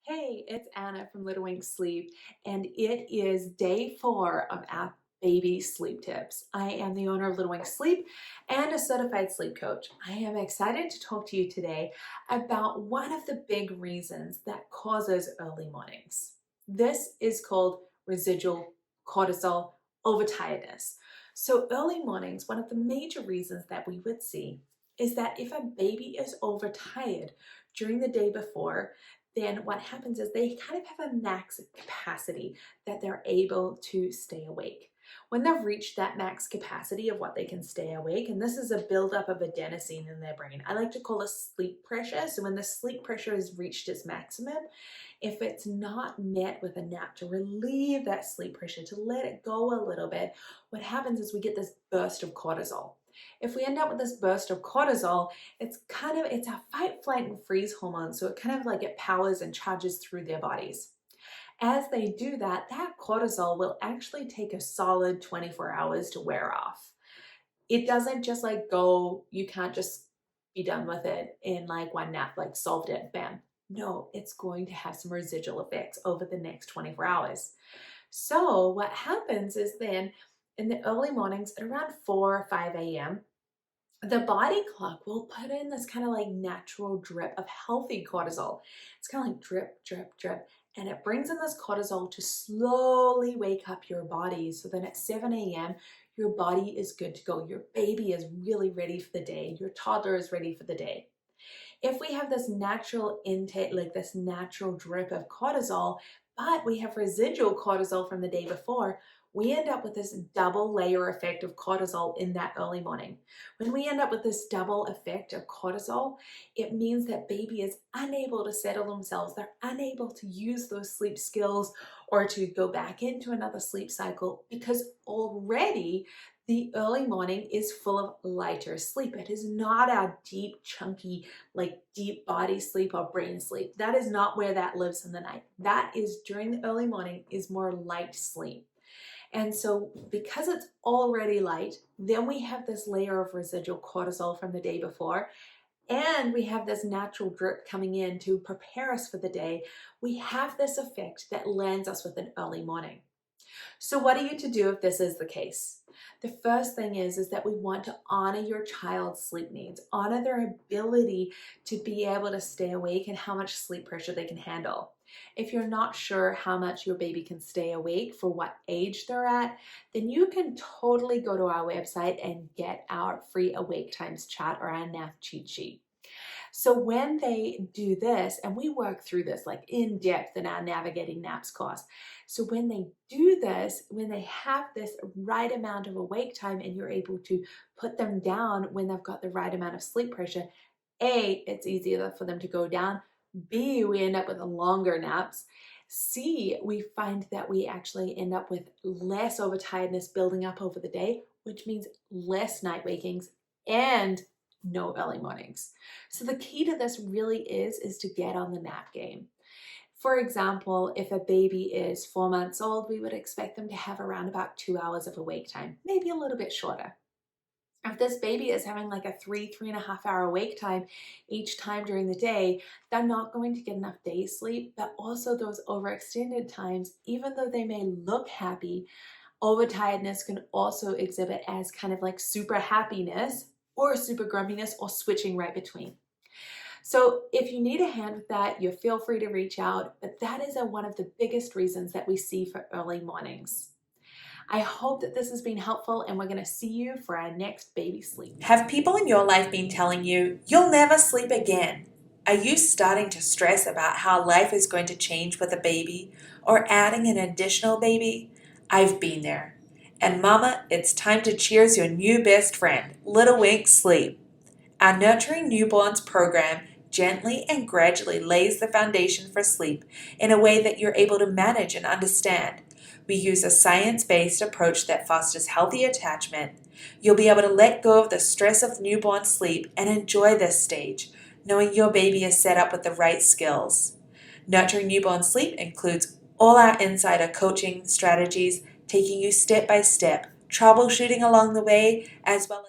Hey, it's Anna from Little Wing Sleep, and it is day 4 of our baby sleep tips. I am the owner of Little Wing Sleep and a certified sleep coach. I am excited to talk to you today about one of the big reasons that causes early mornings. This is called residual cortisol overtiredness. So early mornings, one of the major reasons that we would see is that if a baby is overtired during the day before, then what happens is they kind of have a max capacity that they're able to stay awake. When they've reached that max capacity of what they can stay awake, and this is a buildup of adenosine in their brain. I like to call it sleep pressure. So when the sleep pressure has reached its maximum, if it's not met with a nap to relieve that sleep pressure, to let it go a little bit, what happens is we get this burst of cortisol. If we end up with this burst of cortisol, it's a fight, flight, and freeze hormone. So it kind of like it powers and charges through their bodies. As they do that, that cortisol will actually take a solid 24 hours to wear off. It doesn't just like go, you can't just be done with it in like one nap, like solved it, bam. No, it's going to have some residual effects over the next 24 hours. So what happens is then in the early mornings at around 4 or 5 a.m., the body clock will put in this kind of like natural drip of healthy cortisol. It's kind of like drip, drip, drip. And it brings in this cortisol to slowly wake up your body. So then at 7 a.m., your body is good to go. Your baby is really ready for the day. Your toddler is ready for the day. If we have this natural intake, like this natural drip of cortisol, but we have residual cortisol from the day before, we end up with this double layer effect of cortisol in that early morning. When we end up with this double effect of cortisol, it means that baby is unable to settle themselves. They're unable to use those sleep skills or to go back into another sleep cycle because already the early morning is full of lighter sleep. It is not our deep, chunky, like deep body sleep or brain sleep. That is not where that lives in the night. That is during the early morning is more light sleep. And so because it's already light, then we have this layer of residual cortisol from the day before, and we have this natural drip coming in to prepare us for the day. We have this effect that lands us with an early morning. So what are you to do if this is the case? The first thing is that we want to honor your child's sleep needs, honor their ability to be able to stay awake and how much sleep pressure they can handle. If you're not sure how much your baby can stay awake for what age they're at, then you can totally go to our website and get our free awake times chart or our nap cheat sheet. So when they do this, and we work through this like in depth in our Navigating Naps course. So when they do this, when they have this right amount of awake time and you're able to put them down when they've got the right amount of sleep pressure, A, it's easier for them to go down. B, we end up with longer naps. C, we find that we actually end up with less overtiredness building up over the day, which means less night wakings and no early mornings. So the key to this really is to get on the nap game. For example, if a baby is 4 months old, we would expect them to have around about 2 hours of awake time, maybe a little bit shorter. If this baby is having like a 3.5 hour awake time each time during the day, they're not going to get enough day sleep, but also those overextended times, even though they may look happy, overtiredness can also exhibit as kind of like super happiness or super grumpiness or switching right between. So if you need a hand with that, you feel free to reach out, but that is one of the biggest reasons that we see for early mornings. I hope that this has been helpful, and we're going to see you for our next baby sleep. Have people in your life been telling you, you'll never sleep again? Are you starting to stress about how life is going to change with a baby or adding an additional baby? I've been there. And Mama, it's time to cheers your new best friend, Little Wink Sleep. Our Nurturing Newborns program gently and gradually lays the foundation for sleep in a way that you're able to manage and understand. We use a science-based approach that fosters healthy attachment. You'll be able to let go of the stress of newborn sleep and enjoy this stage, knowing your baby is set up with the right skills. Nurturing Newborn Sleep includes all our insider coaching strategies, taking you step by step, troubleshooting along the way, as well as